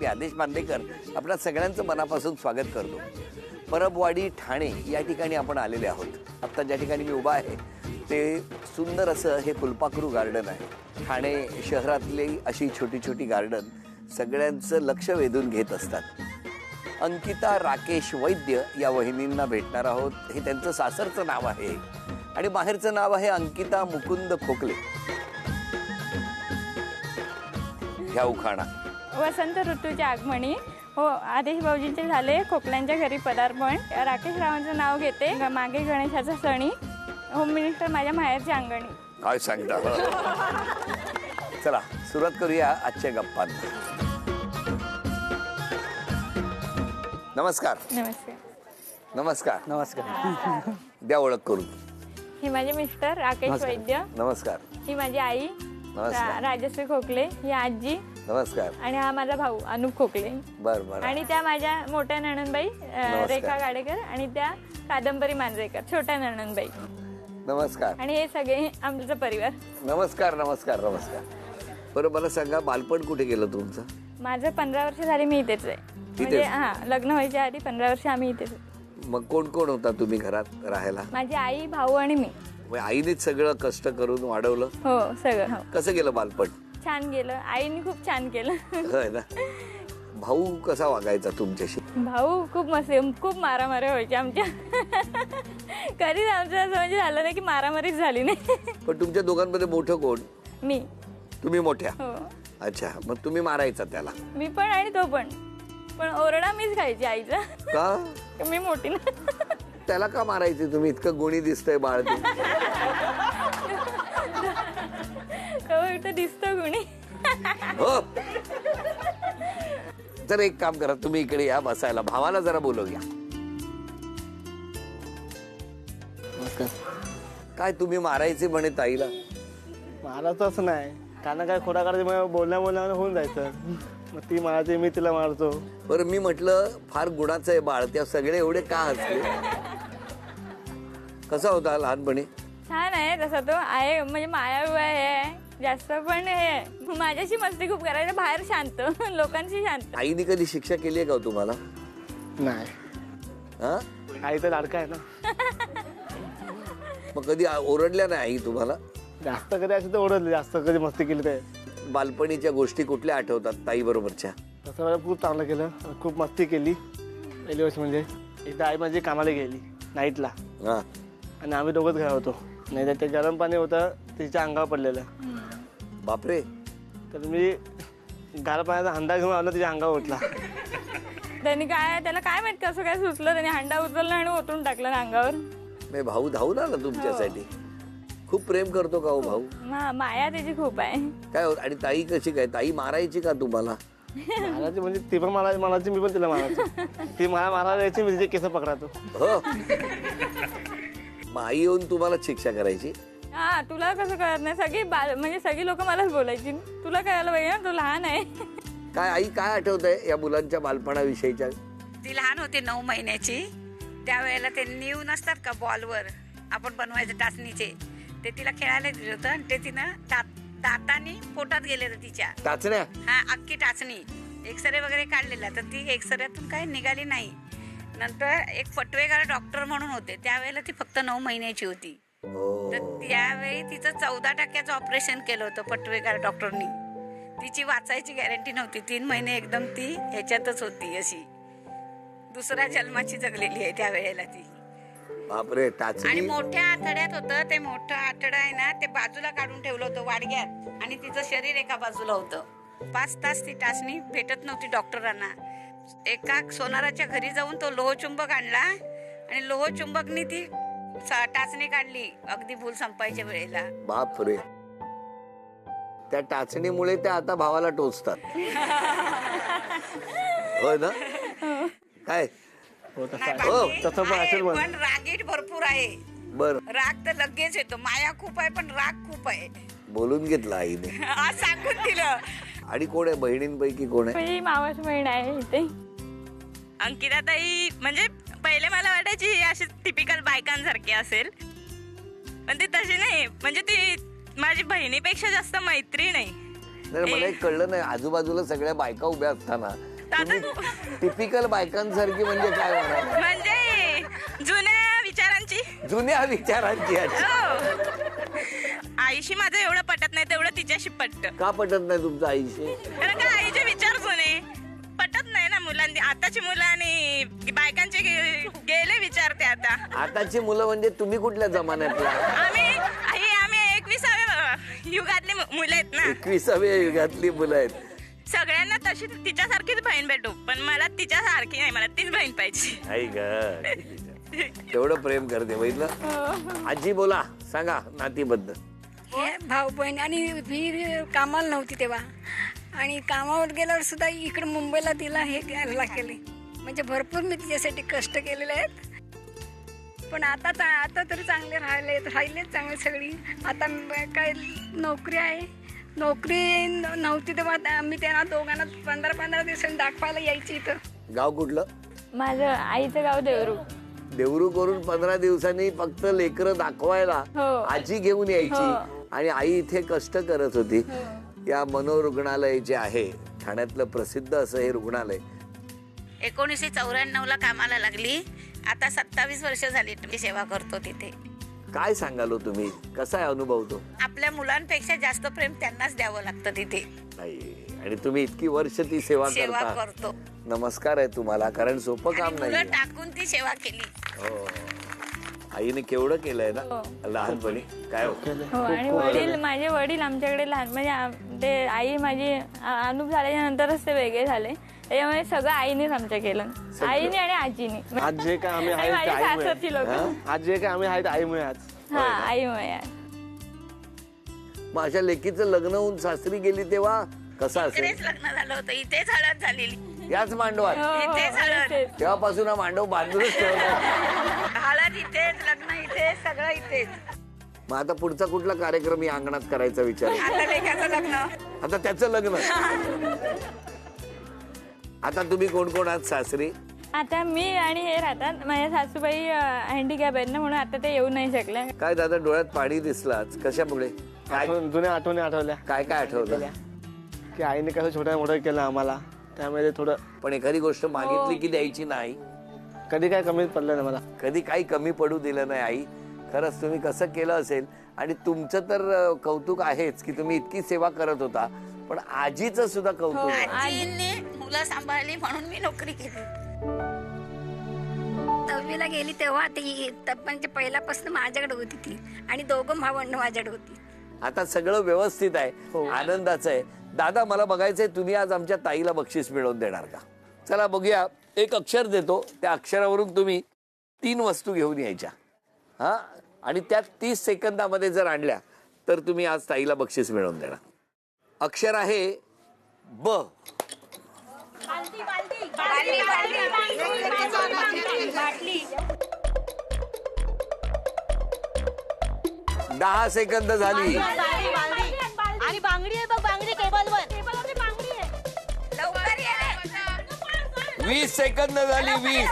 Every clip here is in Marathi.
मी आदेश बांदेकर आपल्या सगळ्यांचं मनापासून स्वागत करतो. परबवाडी ठाणे या ठिकाणी आपण आलेले आहोत. आत्ता ज्या ठिकाणी मी उभा आहे ते सुंदर असं हे फुलपाखरू गार्डन आहे. ठाणे शहरातली अशी छोटी छोटी गार्डन सगळ्यांचं लक्ष वेधून घेत असतात. अंकिता राकेश वैद्य या वहिनींना भेटणार आहोत. हे त्यांचं सासरचं नाव आहे आणि बाहेरचं नाव आहे अंकिता मुकुंद खोकले. घ्या उखाणा. वसंत ऋतूच्या आगमनी हो आदेश भाऊजींचे झाले खोकल्यांच्या घरी पदार्पण. राकेश रावांचं नाव घेते. मागे गणेशाचा सणी. होम मिनिस्टर माझ्या माहेरच्या अंगणी. काय सांगता. चला सुरुवात करूया आजच्या गप्पांना. नमस्कार. नमस्कार. नमस्कार. नमस्कार. द्या ओळख करून. ही माझे मिस्टर राकेश वैद्य. नमस्कार. ही माझी आई नमस्कार. राजश्री खोकले. ही आजी. नमस्कार. आणि हा माझा भाऊ अनुप खोकले. बर बर. आणि त्या माझ्या मोठ्या नणंदबाई रेखा गाडेकर आणि त्या कादंबरी मांजरेकर छोट्या नणंदबाई. नमस्कार. आणि हे सगळे आमचा परिवार. नमस्कार नमस्कार नमस्कार. बरं मला सांगा बालपण कुठे गेलं तुमचं? माझं 15 वर्ष झाली मी इथेच आहे. म्हणजे हा लग्न व्हायच्या आधी 15 वर्ष आम्ही इथेच. मग कोण कोण होता तुम्ही घरात राहायला? माझी आई भाऊ आणि मी. आईनेच सगळं कष्ट करून वाढवलं? हो सगळं. हो कसं गेलं बालपण? छान गेलं. आईने खूप छान केलं. होय ना. भाऊ कसा वागायचा तुमच्याशी? भाऊ खूप मस्त. खूप मारामारी व्हायची आमच्या. कधीच आमचं असं म्हणजे झालं नाही की मारामारीच झाली नाही. पण तुमच्या दोघांमध्ये मोठं कोण? मी. तुम्ही मोठ्या? हो. अच्छा मग तुम्ही मारायचा त्याला? मी पण आणि तो पण. पण ओरडा मीच खायची आईचा. का? मी मोठी ना. त्याला का मारायचे तुम्ही? इतकं गुणी दिसतंय बाळ ते. तो दिसतो गुणी. हो. तर एक काम करा तुम्ही इकडे या बसायला. भावाला जरा बोलवूया. नमस्कार. काय तुम्ही मारायचे म्हणे ताईला? मला तर असं नाही. काना काय खोडा काढायचं मग बोलण्यामुळे होऊन जायचं. मग ती मारायची मी तिला मारतो. बरं मी म्हटलं फार गुणाचं आहे बाळ. त्या सगळे एवढे का हसले? कसा होता लहानपणी? छान आहे तसा तो आहे. म्हणजे मायाळू आहे जास्त. पण हे माझ्याशी मस्ती खूप करायचं. बाहेर शांत लोकांशी शांत. आईने कधी शिक्षा केली आहे का तुम्हाला? नाही. हा आई तर लाडका आहे ना. मग कधी ओरडल्या नाही आई तुम्हाला? जास्त कधी असं तर ओरडले. जास्त कधी मस्ती केली ते. बालपणीच्या गोष्टी कुठल्या आठवतात ताई बरोबरच्या? तसं मला खूप चांगलं केलं. खूप मस्ती केली. पहिली वर्ष म्हणजे एकदा आई माझी कामाला गेली नाईटला. हा. आणि आम्ही दोघंच घरा होतो. नाही तर ते गरम पाणी होतं तिच्या अंगावर पडलेलं. बापरे. तर मी गार पाण्याचा हंडा घेऊन आलो. तिच्या अंगावर उठला. त्याला काय माहित कसं काय सुचलं. त्याने हंडा उचलला आणि ओतून टाकलं अंगावर. मी भाऊ धावून आला तुमच्यासाठी. खूप प्रेम करतो का हो भाऊ? माया त्याची खूप आहे. काय होत? आणि ताई कशी काय? ताई मारायची का तुम्हाला? मारायची म्हणजे ती पण मारायची मी पण तिला मारायची. ती मला मारायला यायची मी तिचे केस पकडातो. हो. मग आई येऊन तुम्हाला शिक्षा करायची? हा तुला कसं कळत नाही. म्हणजे सगळी लोक मलाच बोलायची. तुला कळायला पाहिजे ना तू लहान आहे. काय आई काय आठवतंय या मुलांच्या बालपणाविषयीच्या? ती लहान होती 9 महिन्याची. त्यावेळेला ते नीव नसतात का बॉलवर आपण बनवायचे टाचणीचे. ते तिला खेळायला दिलं होतं आणि ते तिनं दातानी पोटात गेले होते तिच्या. टाचण्या? हा अख्खी टाचणी. एक्सरे वगैरे काढलेला तर ती एक्सरेतून काही निघाली नाही. नंतर एक फटवेगार डॉक्टर म्हणून होते. त्यावेळेला ती फक्त 9 महिन्याची होती. तर त्यावेळी तिचं 14% ऑपरेशन केलं होतं फटवेगार डॉक्टरनी. तिची वाचायची गॅरंटी नव्हती. 3 महिने एकदम ती ह्याच्यातच होती. अशी दुसऱ्या जन्माची जगलेली आहे त्यावेळेला ती. बापरे. आणि टाचणी? मोठ्या आतड्यात होतं. ते मोठं आतडं आहे ना ते बाजूला काढून ठेवलं होतं वाडग्यात. आणि तिचं शरीर एका बाजूला होतं. 5 तास ती टाचणी भेटत नव्हती डॉक्टरांना. एका सोनाराच्या घरी जाऊन तो लोहचुंबक आणला आणि लोहचुंबकनी ती टाचणी काढली अगदी भूल संपायच्या वेळेला. बापरे. त्या टाचणीमुळे त्या आता भावाला टोचतात. होय ना? काय? हो तसं नाही, आहे. बाकी तसं पण आहे, असेल पण. पण रागीट भरपूर आहे. बर. राग तर लगेच येतो. माया खूप आहे पण राग खूप आहे. बोलून घेतलं आईने. आज सांगून दिलं. आणि कोण आहे बहिणींपैकी कोण आहे? माझी मावस बहीण आहे इथे. अंकिता ताई म्हणजे पहिले मला वाटायची ही अशी टिपिकल बायकांसारखी असेल. पण ती तशी नाही. म्हणजे ती माझी बहिणीपेक्षा जास्त मैत्री नाही. मला एक कळलं नाही. आजूबाजूला सगळ्या बायका उभ्या असताना टिपिकल बायकांसारखी म्हणजे काय म्हणा? म्हणजे जुन्या विचारांची. जुन्या विचारांची. हो. आईशी माझं एवढं पटत नाही तेवढं तिच्याशी पटत. का पटत नाही तुमचं आईशी? कारण का आईचे विचार जुने पटत नाही ना मुलांनी. आताची मुलं आणि बायकांचे गेले विचार ते आता. आताची मुलं म्हणजे तुम्ही कुठल्या जमान्यातला? आम्ही 21व्या युगातली मुलं आहेत ना. 21व्या युगातली मुलं आहेत. सगळ्यांना तशी तिच्यासारखीच बहीण भेटू पण मला तिच्यासारखी नाही, मला तीच बहीण पाहिजे. आई ग, तेवढं प्रेम करते बघितलं. आजी बोला, सांगा नातीबद्दल. हे भाऊ बहीण आणि मी कामाला नव्हती तेव्हा आणि कामावर गेल्यावर सुद्धा इकडे मुंबईला तिला हे घ्यायला केले. म्हणजे भरपूर मी तिच्यासाठी कष्ट केलेले आहेत. पण आता तरी चांगले राहिले चांगले सगळी. आता काय नोकरी आहे. नोकरी नव्हती तेव्हा मी त्यांना दोघांना 15 दिवसांनी दाखवायला यायची इथं. गाव कुठलं? माझं आईचं गाव देवरू. देवरू करून 15 दिवसांनी फक्त लेकरं दाखवायला हो. आजी घेऊन यायची. हो. आणि आई इथे कष्ट करत होती. या मनोरुग्णालय जे आहे ठाण्यातलं प्रसिद्ध असं हे रुग्णालय 1994ला कामाला लागली. आता 27 वर्ष झाली मी सेवा करतो तिथे. काय सांगाल हो तुम्ही? कसा आहे अनुभव तो? आपल्या मुलांपेक्षा जास्त प्रेम त्यांनाच द्यावं लागतं तिथे. आणि तुम्ही इतकी वर्ष ती सेवा सेवा करता. करतो. नमस्कार आहे तुम्हाला, कारण सोपं काम मुलं नाही. टाकून ती सेवा केली. हो. आईने केवढं केलंय ना लहानपणी. काय हो? हो. आणि माझे वडील आमच्याकडे लहान म्हणजे ते आई माझी अनुप झाल्याच्या नंतरच ते वेगळे झाले. त्याच्यामुळे सगळं आईनेच आमच्या केलं. आईने आणि आजीने. आज जे काय आम्ही आणि आहेत माझी ते आईमुळे. सासरची लोक. आज जे काय आम्ही आहेत आईमुळे आज. हा आईमुळे. मग अशा लेकीचं लग्न होऊन सासरी गेली तेव्हा कसं असेल? इकडेच लग्न झालं होतं. इथेच हळद झालेली. याच मांडवात इथेच हळद. तेव्हापासून हा मांडव बांधूनच ठेवला. हळद इथेच, लग्न इथेच, सगळं इथेच. मग आता पुढचा कुठला कार्यक्रम या अंगणात करायचा विचार? आता लेकाचं लग्न. आता त्याचं लग्न. आता तुम्ही कोण कोण आहात सासरी? आता मी आणि हे राहतात. माझ्या सासूबाई हँडिकॅप आहेत ना म्हणून आता ते येऊ नाही शकल्या. काय दादा डोळ्यात पाणी दिसलाच कशामुळे? काय जुन्या आठवणी आठवल्या काय काय आठवलं? की आईने कसं छोट्या मोठं केलं आम्हाला. त्यामध्ये थोडं पण एखादी गोष्ट मागितली की द्यायची नाही. कधी काय कमी पडलं नाही मला. कधी काही कमी पडू दिलं नाही आई. खरंच तुम्ही कसं केलं असेल. आणि तुमचं तर कौतुक आहेच की तुम्ही इतकी सेवा करत होता. पण आजीचं सुद्धा कौतुक आहे. आजीने मुलं सांभाळली म्हणून मी नोकरी केली. 9वीला गेली तेव्हा ती म्हणजे पहिल्यापासून माझ्याकडे होती ती आणि दोघं भावंड माझ्याकडे होती. आता सगळं व्यवस्थित आहे. आनंदाचं आहे. दादा मला बघायचंय तुम्ही आज आमच्या ताईला बक्षीस मिळवून देणार का? चला बघूया. एक अक्षर देतो. त्या अक्षरावरून तुम्ही 3 वस्तू घेऊन यायच्या. हा आणि त्या 30 सेकंदामध्ये जर आणल्या तर तुम्ही आज ताईला बक्षीस मिळवून देणार. अक्षर आहे ब. 10 सेकंद झाली. आणि बांगडी आहे बघ, बांगडी टेबलवर. लवकर ये. 20 सेकंद झाली. 20.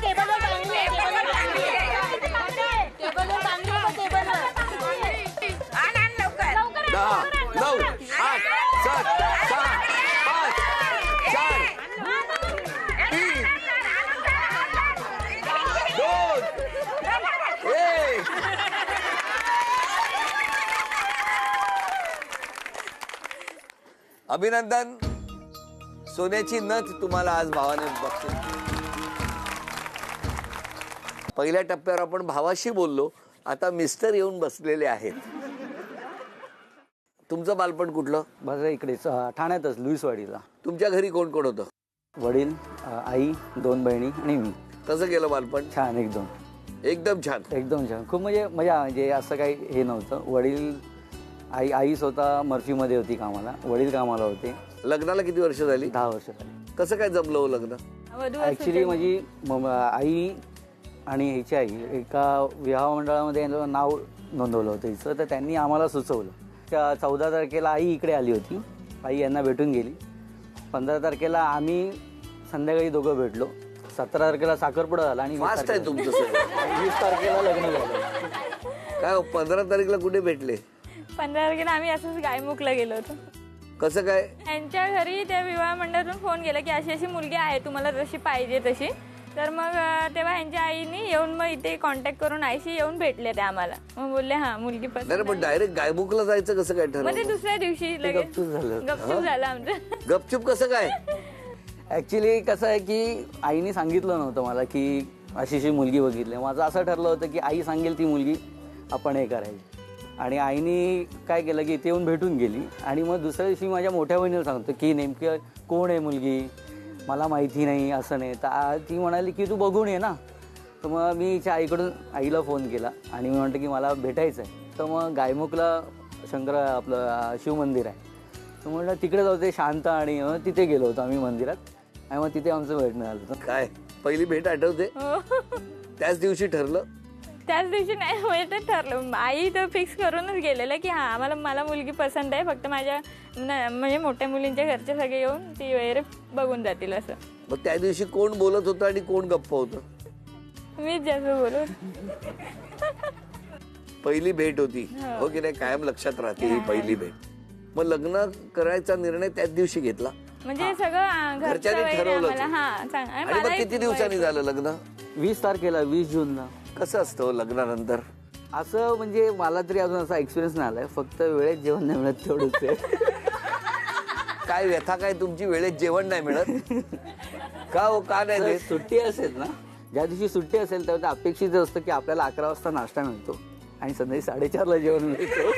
टेबलवर बांगडी आहे, टेबलवर बांगडी आहे, टेबलवर. आण लवकर. 10, 9, 8, 7, 6, 5, 4, 3, 2, 1. अभिनंदन. सोन्याची नथ तुम्हाला आज भावाने बक्षीस. पहिल्या टप्प्यावर आपण भावाशी बोललो. आता मिस्टर येऊन बसलेले आहेत. तुमचं बालपण कुठलं? माझं इकडेच ठाण्यातच लुईसवाडीला. तुमच्या घरी कोण कोण होतं? वडील, आई, 2 बहिणी आणि मी. कसं गेलं बालपण? छान. एकदम छान. छान. खूप म्हणजे मजा. म्हणजे असं काही हे नव्हतं. वडील आई स्वतः मर्फीमध्ये होती कामाला. वडील कामाला होते. लग्नाला किती वर्ष झाली? 10 वर्ष झाली. कसं काय जमलं हो लग्न? ऍक्च्युली माझी आई आणि ह्याची आई एका विवाह मंडळामध्ये यांचं नाव नोंदवलं होतं हिचं. तर त्यांनी आम्हाला सुचवलं. त्या 14 तारखेला आई इकडे आली होती. आई यांना भेटून गेली. 15 तारखेला आम्ही संध्याकाळी दोघं भेटलो. 17 तारखेला साखरपुडा झाला आणि 20 तारखेला लग्न झालं. काय 15 तारीखला कुठे भेटले? 15 तारखेला आम्ही असंच गायमुखला गेलो होतो. कसं काय? यांच्या घरी त्या विवाह मंडळातून फोन केला की अशी अशी मुलगी आहे, तुम्हाला जशी पाहिजे तशी. तर मग तेव्हा यांच्या आईने येऊन मग इथे कॉन्टॅक्ट करून आईशी येऊन भेटले ते आम्हाला. मग बोलले हा मुलगी पसंत नाही पण आहे. डायरेक्ट गायमुखला जायचं कसं काय मग ते ठरवलं? दुसऱ्या दिवशी लगेच गपचूप झालं. गपचूप झालं आमचं. गपचूप कसं काय? ऍक्च्युली कसं आहे की आईने सांगितलं नव्हतं मला की अशी मुलगी बघितली. माझं असं ठरलं होतं की आई सांगेल ती मुलगी आपण हे करायची. आणि आईने काय केलं की इथे येऊन भेटून गेली. आणि मग दुसऱ्या दिवशी माझ्या मोठ्या बहिणीला सांगतो की नेमकं कोण आहे मुलगी, मला माहिती नाही असं नाही. तर ती म्हणाली की तू बघून ये ना. तर मग मी हिच्या आईला फोन केला आणि मी म्हटलं की मला भेटायचं आहे. तर मग गायमुखला आपलं शिवमंदिर आहे. तर म्हटलं तिकडे जाऊ, ते शांत. आणि तिथे गेलो होतो आम्ही मंदिरात आणि मग तिथे आमचं भेटणं झालं होतं. काय पहिली भेट आठवते? हो. त्याच दिवशी ठरलं? त्याच दिवशी नाही म्हणजे ते ठरलं. आई तर फिक्स करूनच गेलेलं की हा मला मुलगी पसंत आहे, फक्त माझ्या म्हणजे मोठ्या मुलींच्या घरचे सगळे येऊन ती वगैरे बघून जातील असं. मग त्या दिवशी कोण बोलत होतं आणि कोण गप्प होतं? मीच जास्त बोलू. पहिली भेट होती हो की नाही? कायम लक्षात राहते ही पहिली भेट. मग लग्न करायचा निर्णय त्याच दिवशी घेतला म्हणजे सगळं घरचं घरच्यांनी वगैरे ठरवलं आम्हाला. होतं. हा सांग. आणि आणि मग मलाही किती दिवसांनी झालं लग्न? 20 तारखेला 20 जूनला. कसं असतं हो लग्नानंतर? असं म्हणजे मला तरी अजून असा एक्सपिरियन्स नाही आलाय, फक्त वेळेत जेवण नाही मिळत तेवढंच आहे. काय व्यथा काय तुमची? वेळेत जेवण नाही मिळत का हो? का नाही देत? सुट्टी असेल ना, ज्या दिवशी सुट्टी असेल तेव्हा ते अपेक्षित असतं की आपल्याला 11 वाजता नाश्ता मिळतो आणि संध्याकाळी 4:30ला जेवण मिळतो.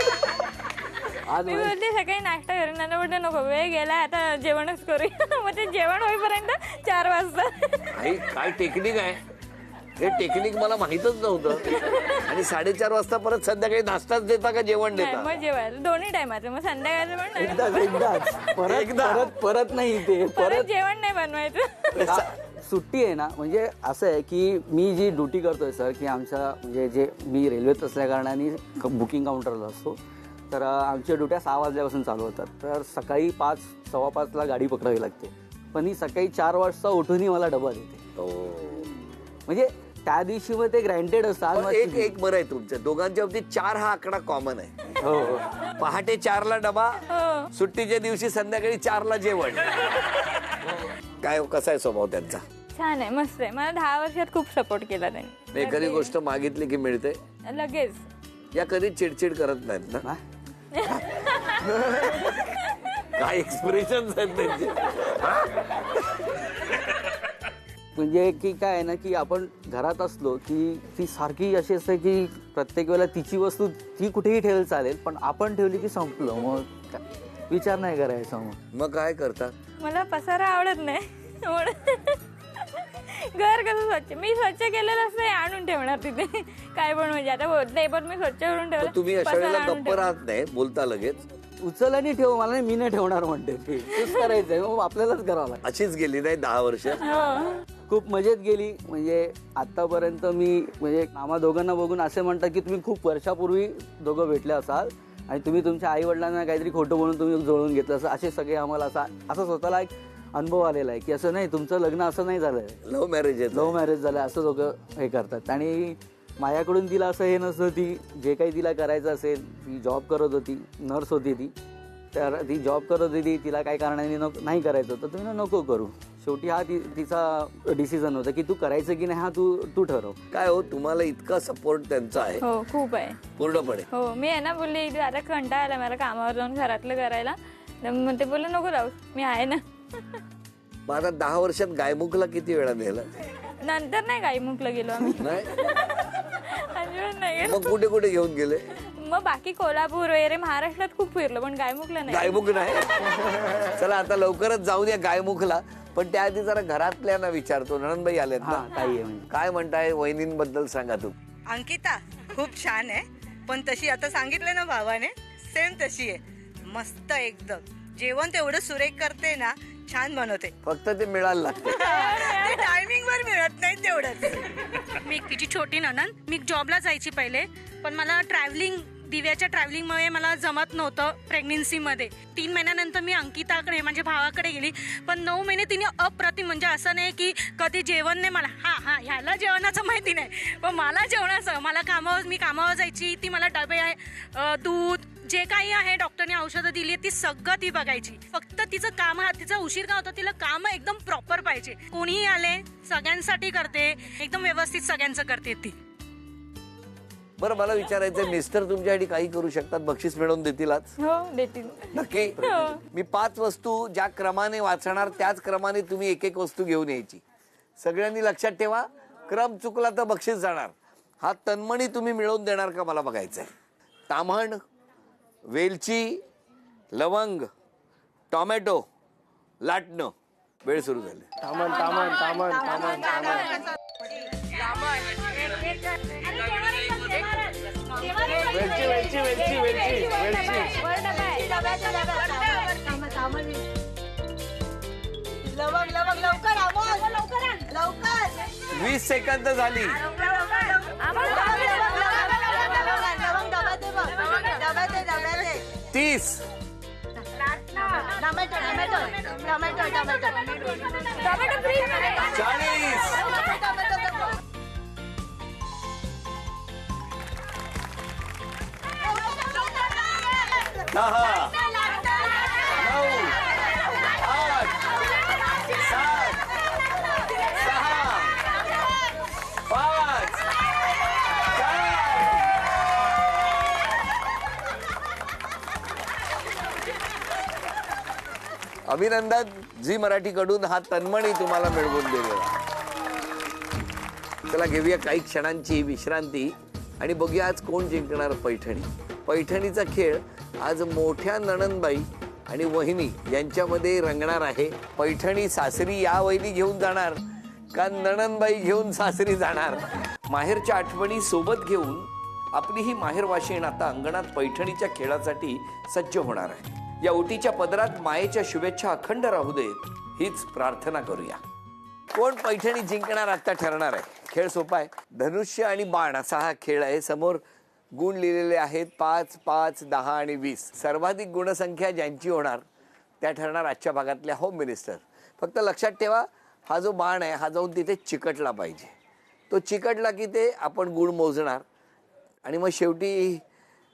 आज मी बोलते सकाळी नाश्ता करून नंतर बोलते नको वेळ गेला आता जेवणच करूया. मग ते जेवण होईपर्यंत 4 वाजता. आई काय टेक्निक आहे हे? टेक्निक मला माहितच नव्हतं. आणि 4:30 वाजता परत संध्याकाळी नाश्ताच देता का जेवण नाही, देता? मग जेवायला दोन्ही टायमाचं. मग संध्याकाळचं पण नाही. एकदाच परत नाही ते परत जेवण नाही बनवायचं. सुट्टी आहे ना, म्हणजे असं आहे की मी जी ड्युटी करतोय सर की आमच्या म्हणजे जे मी रेल्वेत असल्या कारणाने बुकिंग काउंटरला असतो. तर आमच्या ड्युट्या 6 वाजल्यापासून चालू होतात. तर सकाळी 5, 5:15ला गाडी पकडावी लागते. पण ही सकाळी 4 वाजता उठूनही मला डबा देते. म्हणजे त्या दिवशी मग ते ग्रँटेड असतं. एक बरं आहे तुमच्या दोघांच्या बाबतीत 4 हा आकडा कॉमन आहे. हो. पहाटे 4ला डबा, हो. सुट्टीच्या दिवशी संध्याकाळी 4ला जेवण. काय कसा आहे स्वभाव त्यांचा? छान आहे, मस्त आहे. मला 10 वर्षात खूप सपोर्ट केला त्यांनी. एखादी गोष्ट मागितली की मिळते लगेच. या कधी चिडचिड करत नाहीत ना? काय एक्सप्रेशन आहेत त्यांचे? म्हणजे की काय आहे ना की आपण घरात असलो की ती सारखी अशी असते की प्रत्येक वेळेला तिची वस्तू ती कुठेही ठेवायला चालेल, पण आपण ठेवली की संपलं. मग विचार नाही करायचा. मग काय करता? मला पसारा आवडत नाही. घर कसं स्वच्छ मी स्वच्छ केलेलं असतं आणून ठेवणार तिथे. काय पण म्हणजे आता होत पण मी स्वच्छ करून ठेवलं. तुम्ही अशा पसारा वेळेला आणून गप्प ठेवला. राहत नाही, बोलता लगेच. उचल आणि ठेव, मला नाही, मी नाही ठेवणार म्हणते. तूच करायचंय, मग आपल्यालाच करावं लागतं. अशीच गेली नाही 10 वर्ष? हो. खूप मजेत गेली. म्हणजे आतापर्यंत मी म्हणजे आम्हा दोघांना बघून असे म्हणतात की तुम्ही खूप वर्षापूर्वी दोघं भेटले असाल आणि तुम्ही तुमच्या आई वडिलांना काहीतरी खोटं बोलून तुम्ही जुळवून घेतलं असं. असे सगळे आम्हाला असं स्वतःला एक अनुभव आलेला आहे की असं नाही, तुमचं लग्न असं नाही झालंय, लव्ह मॅरेज आहे. लव्ह मॅरेज झालं असं दोघं हे करतात. आणि माझ्याकडून तिला असं हे नसतं, ती जे काही तिला करायचं असेल, ती जॉब करत होती, नर्स होती ती. तर ती जॉब करत होती, तिला काही कारणाने नाही करायचं होतं, तुम्ही नको करू. शेवटी हा तिचा डिसिजन होता की तू करायचं की नाही हा तू ठरव. काय हो तुम्हाला इतका सपोर्ट त्यांचा आहे? हो खूप आहे पूर्णपणे. हो. मी आहे ना बोलले आता कंटाळा आला मला कामावर जाऊन घरातलं करायला. मग ते बोलले नको जाऊ, मी आहे ना. मग आता 10 वर्षात गायमुखला किती वेळा नेलं? नंतर नाही गायमुखला गेलो आम्ही. नाही? अजिबात नाही गेलो. मग कुठे कुठे घेऊन गेले? मग बाकी कोल्हापूर वगैरे महाराष्ट्रात खूप फिरलो, पण गायमुखला नाही. गायमुख नाही? चला आता लवकरच जाऊन या गायमुखला. पण त्याआधी जरा घरातल्यांना विचारतो. नणंदबाई आल्यात ना? ताई आहे म्हणजे. काय म्हणताय वहिनींबद्दल सांगा तू. अंकिता खूप छान आहे, पण तशी आता सांगितलं ना भावाने, सेम तशी आहे. मस्त एकदम. जेवण तेवढं सुरेख करते ना, छान बनवते. फक्त ते मिळायला लागतं. टायमिंग वर मिळत नाही तेवढंच. मी तिची छोटी नणंद. मी जॉबला जायची पहिले, पण मला दिव्याच्या ट्रॅव्हलिंगमुळे मला जमत नव्हतं प्रेग्नेन्सीमध्ये. 3 महिन्यानंतर मी अंकिताकडे म्हणजे भावाकडे गेली, पण 9 महिने तिने अप्रतिम, म्हणजे असं नाही की कधी जेवण नाही मला, ह्याला जेवणाचं माहिती नाही, पण मला जेवणाचं, मी कामावर जायची, ती मला डबे दूध जे काही आहे डॉक्टरने औषधं दिली ती सगळं ती बघायची. फक्त तिचं काम तिचा उशीर का होता, तिला काम एकदम प्रॉपर पाहिजे. कोणीही आले सगळ्यांसाठी करते, एकदम व्यवस्थित सगळ्यांचं करते ती. बरं, मला विचारायचं, मिस्टर तुमच्यासाठी काही करू शकतात, बक्षीस मिळवून देतीलच? हो देतील. नक्की. मी 5 वस्तू ज्या क्रमाने वाचणार त्याच क्रमाने तुम्ही एक एक वस्तू घेऊन यायची. सगळ्यांनी लक्षात ठेवा, क्रम चुकला तर बक्षीस जाणार. हा तन्मणी तुम्ही मिळवून देणार का मला बघायचंय. ताम्हण, वेलची, लवंग, टोमॅटो, लाटणं. वेळ सुरू झाली. तामण तामण तामण तामण तामण वेलची वेलची वेलची वेलची वेलची. लवंग लवंग लवकर आवाज लवकर 20 सेकंद झाली. डब्यात 30, टोमॅटो टोमॅटो टोमॅटो टोमॅटो 40, 10, 9, 8, 7, 6, 5, 4. अभिनंदन. झी मराठीकडून हा तन्मणी तुम्हाला मिळवून दिलेला. चला घेऊया काही क्षणांची विश्रांती आणि बघूया आज कोण जिंकणार पैठणी. पैठणीचा खेळ आज मोठ्या नणंदबाई आणि वहिनी यांच्यामध्ये रंगणार आहे. पैठणी सासरी या वहिनी घेऊन जाणार का नणंदबाई घेऊन सासरी जाणार. माहेरच्या आठवणी सोबत घेऊन आपली ही माहेरवाशीण आता अंगणात पैठणीच्या खेळासाठी सज्ज होणार आहे. या ओटीच्या पदरात मायेच्या शुभेच्छा अखंड राहू देत हीच प्रार्थना करूया. कोण पैठणी जिंकणार आता ठरणार आहे. खेळ सोपा आहे. धनुष्य आणि बाण असा हा खेळ आहे. समोर गुण लिहिलेले आहेत 5, 5, 10 आणि 20. सर्वाधिक गुणसंख्या ज्यांची होणार त्या ठरणार आजच्या भागातल्या होम मिनिस्टर. फक्त लक्षात ठेवा, हा जो बाण आहे हा जाऊन तिथे चिकटला पाहिजे. तो चिकटला की ते आपण गुण मोजणार आणि मग शेवटी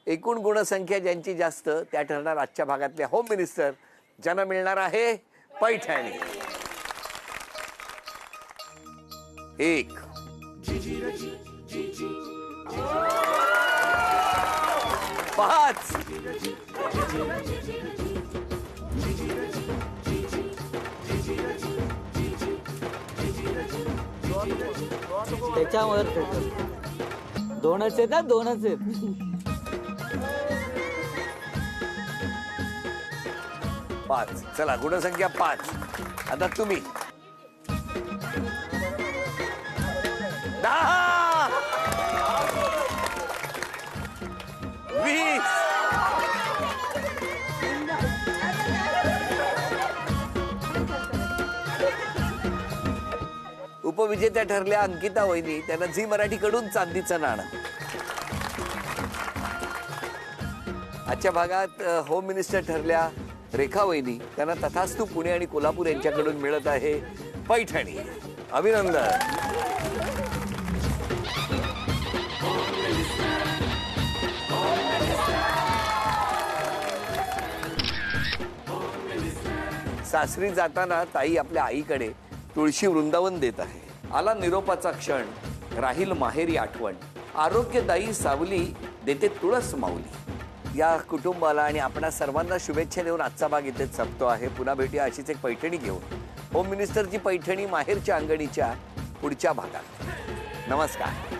एकूण गुणसंख्या ज्यांची जास्त त्या ठरणार आजच्या भागातल्या होम मिनिस्टर, ज्यांना मिळणार आहे पैठणी. 1, 5, त्याच्यावर 2च आहेत ना, 2च आहेत. 5. चला गुणसंख्या 5. आता तुम्ही 10, 20, उपविजेत्या ठरल्या अंकिता वहिनी. त्यांना झी मराठीकडून चांदीचं नाणं. आजच्या भागात होम मिनिस्टर ठरल्या रेखा वहिनी. त्यांना तथास्तू पुणे आणि कोल्हापूर यांच्याकडून मिळत आहे पैठणी. अभिनंदन. सासरी जाताना ताई आपल्या आईकडे तुळशी वृंदावन देत आहे. आला निरोपाचा क्षण, राहील माहेरी आठवण, आरोग्यदायी सावली देते तुळस माऊली. या कुटुंबाला आणि आपणा सर्वांना शुभेच्छा देऊन आजचा भाग इथेच संपतो आहे. पुन्हा भेटूया अशीच एक पैठणी घेऊन होम मिनिस्टरची पैठणी माहेरच्या अंगणीच्या पुढच्या भागात. नमस्कार.